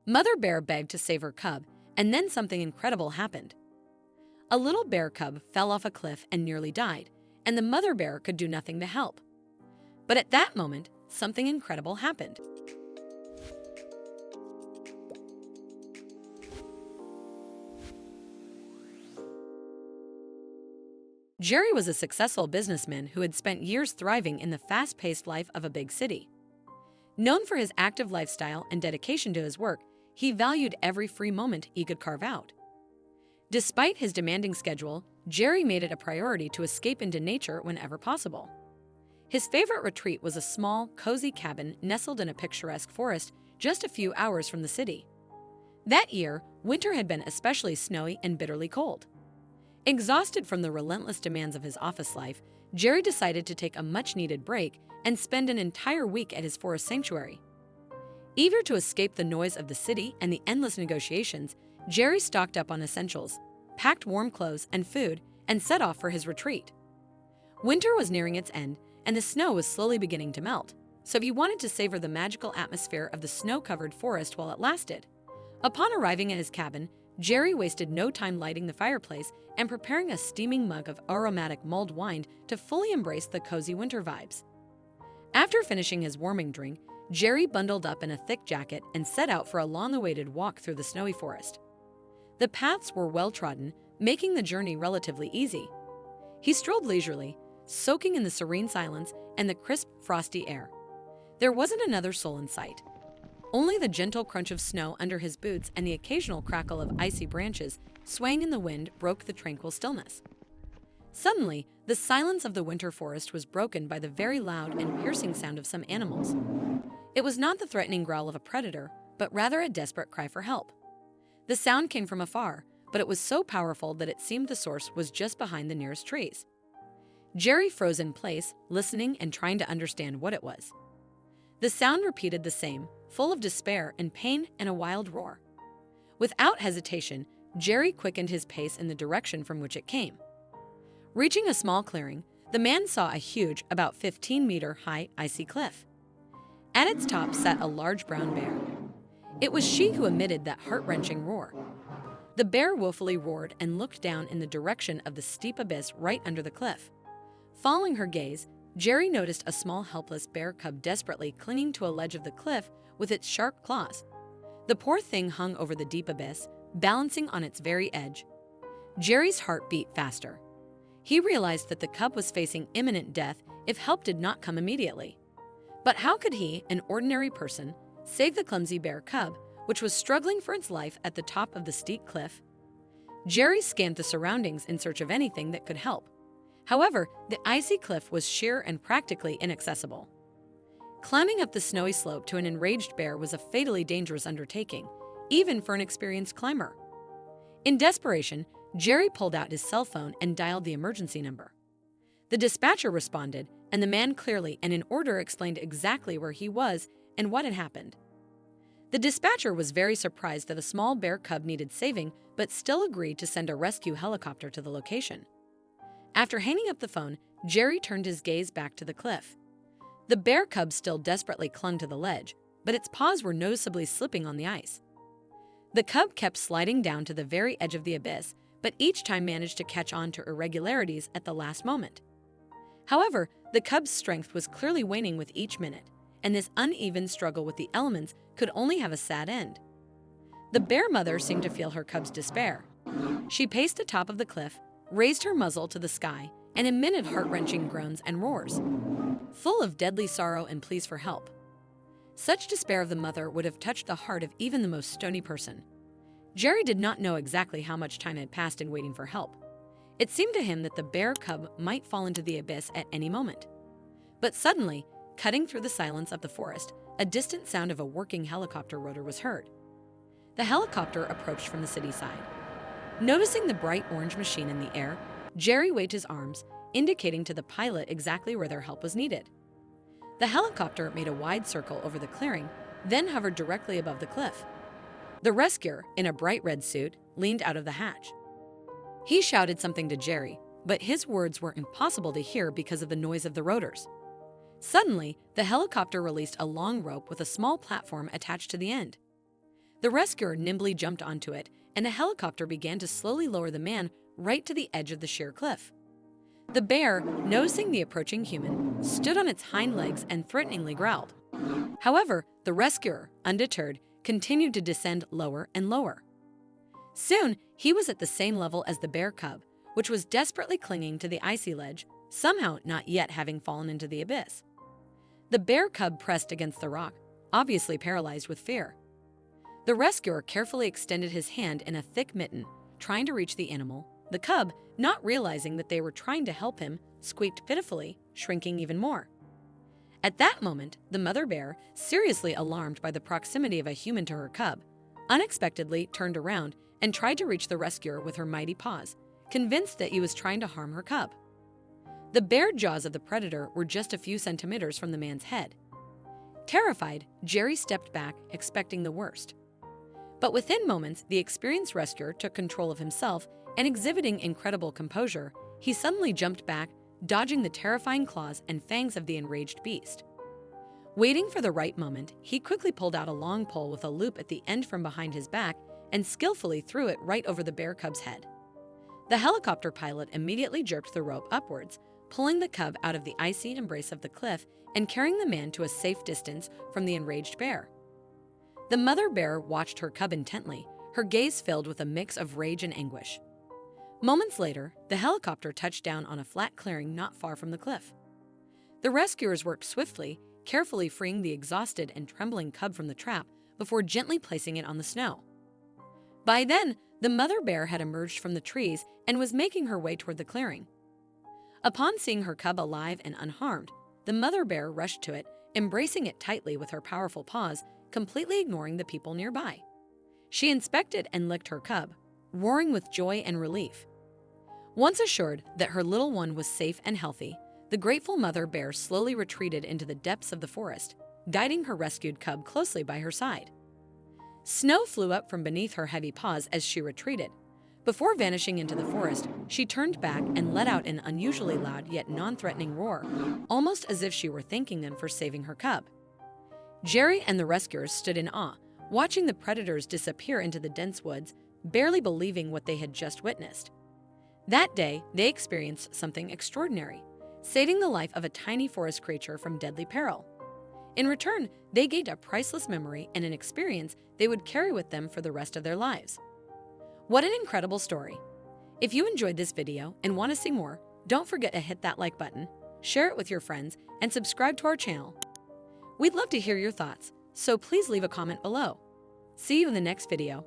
Mother bear begged to save her cub, and then something incredible happened. A little bear cub fell off a cliff and nearly died, and the mother bear could do nothing to help. But at that moment, something incredible happened. Jerry was a successful businessman who had spent years thriving in the fast-paced life of a big city. Known for his active lifestyle and dedication to his work, he valued every free moment he could carve out. Despite his demanding schedule, Jerry made it a priority to escape into nature whenever possible. His favorite retreat was a small, cozy cabin nestled in a picturesque forest just a few hours from the city. That year, winter had been especially snowy and bitterly cold. Exhausted from the relentless demands of his office life, Jerry decided to take a much-needed break and spend an entire week at his forest sanctuary. Eager to escape the noise of the city and the endless negotiations, Jerry stocked up on essentials, packed warm clothes and food, and set off for his retreat. Winter was nearing its end, and the snow was slowly beginning to melt, so he wanted to savor the magical atmosphere of the snow-covered forest while it lasted. Upon arriving at his cabin, Jerry wasted no time lighting the fireplace and preparing a steaming mug of aromatic mulled wine to fully embrace the cozy winter vibes. After finishing his warming drink, Jerry bundled up in a thick jacket and set out for a long-awaited walk through the snowy forest. The paths were well-trodden, making the journey relatively easy. He strolled leisurely, soaking in the serene silence and the crisp, frosty air. There wasn't another soul in sight. Only the gentle crunch of snow under his boots and the occasional crackle of icy branches swaying in the wind broke the tranquil stillness. Suddenly, the silence of the winter forest was broken by the very loud and piercing sound of some animals. It was not the threatening growl of a predator, but rather a desperate cry for help. The sound came from afar, but it was so powerful that it seemed the source was just behind the nearest trees. Jerry froze in place, listening and trying to understand what it was. The sound repeated the same, full of despair and pain and a wild roar. Without hesitation, Jerry quickened his pace in the direction from which it came. Reaching a small clearing, the man saw a huge, about 15-meter-high icy cliff. At its top sat a large brown bear. It was she who emitted that heart-wrenching roar. The bear woefully roared and looked down in the direction of the steep abyss right under the cliff. Following her gaze, Jerry noticed a small helpless bear cub desperately clinging to a ledge of the cliff with its sharp claws. The poor thing hung over the deep abyss, balancing on its very edge. Jerry's heart beat faster. He realized that the cub was facing imminent death if help did not come immediately. But how could he, an ordinary person, save the clumsy bear cub, which was struggling for its life at the top of the steep cliff? Jerry scanned the surroundings in search of anything that could help. However, the icy cliff was sheer and practically inaccessible. Climbing up the snowy slope to an enraged bear was a fatally dangerous undertaking, even for an experienced climber. In desperation, Jerry pulled out his cell phone and dialed the emergency number. The dispatcher responded, and the man clearly and in order explained exactly where he was and what had happened. The dispatcher was very surprised that a small bear cub needed saving, but still agreed to send a rescue helicopter to the location. After hanging up the phone, Jerry turned his gaze back to the cliff. The bear cub still desperately clung to the ledge, but its paws were noticeably slipping on the ice. The cub kept sliding down to the very edge of the abyss, but each time managed to catch on to irregularities at the last moment. However, the cub's strength was clearly waning with each minute, and this uneven struggle with the elements could only have a sad end. The bear mother seemed to feel her cub's despair. She paced the top of the cliff, raised her muzzle to the sky, and emitted heart-wrenching groans and roars, full of deadly sorrow and pleas for help. Such despair of the mother would have touched the heart of even the most stony person. Jerry did not know exactly how much time had passed in waiting for help. It seemed to him that the bear cub might fall into the abyss at any moment. But suddenly, cutting through the silence of the forest, a distant sound of a working helicopter rotor was heard. The helicopter approached from the city side. Noticing the bright orange machine in the air, Jerry waved his arms, indicating to the pilot exactly where their help was needed. The helicopter made a wide circle over the clearing, then hovered directly above the cliff. The rescuer, in a bright red suit, leaned out of the hatch. He shouted something to Jerry, but his words were impossible to hear because of the noise of the rotors. Suddenly, the helicopter released a long rope with a small platform attached to the end. The rescuer nimbly jumped onto it, and a helicopter began to slowly lower the man right to the edge of the sheer cliff. The bear, noticing the approaching human, stood on its hind legs and threateningly growled. However, the rescuer, undeterred, continued to descend lower and lower. Soon, he was at the same level as the bear cub, which was desperately clinging to the icy ledge, somehow not yet having fallen into the abyss. The bear cub pressed against the rock, obviously paralyzed with fear. The rescuer carefully extended his hand in a thick mitten, trying to reach the animal. The cub, not realizing that they were trying to help him, squeaked pitifully, shrinking even more. At that moment, the mother bear, seriously alarmed by the proximity of a human to her cub, unexpectedly turned around and tried to reach the rescuer with her mighty paws, convinced that he was trying to harm her cub. The bared jaws of the predator were just a few centimeters from the man's head. Terrified, Jerry stepped back, expecting the worst. But within moments, the experienced rescuer took control of himself, and exhibiting incredible composure, he suddenly jumped back, dodging the terrifying claws and fangs of the enraged beast. Waiting for the right moment, he quickly pulled out a long pole with a loop at the end from behind his back and skillfully threw it right over the bear cub's head. The helicopter pilot immediately jerked the rope upwards, pulling the cub out of the icy embrace of the cliff and carrying the man to a safe distance from the enraged bear. The mother bear watched her cub intently, her gaze filled with a mix of rage and anguish. Moments later, the helicopter touched down on a flat clearing not far from the cliff. The rescuers worked swiftly, carefully freeing the exhausted and trembling cub from the trap before gently placing it on the snow. By then, the mother bear had emerged from the trees and was making her way toward the clearing. Upon seeing her cub alive and unharmed, the mother bear rushed to it, embracing it tightly with her powerful paws, completely ignoring the people nearby. She inspected and licked her cub, roaring with joy and relief. Once assured that her little one was safe and healthy, the grateful mother bear slowly retreated into the depths of the forest, guiding her rescued cub closely by her side. Snow flew up from beneath her heavy paws as she retreated. Before vanishing into the forest, she turned back and let out an unusually loud yet non-threatening roar, almost as if she were thanking them for saving her cub. Jerry and the rescuers stood in awe, watching the predators disappear into the dense woods, barely believing what they had just witnessed. That day, they experienced something extraordinary, saving the life of a tiny forest creature from deadly peril. In return, they gained a priceless memory and an experience they would carry with them for the rest of their lives. What an incredible story! If you enjoyed this video and want to see more, don't forget to hit that like button, share it with your friends, and subscribe to our channel. We'd love to hear your thoughts, so please leave a comment below. See you in the next video.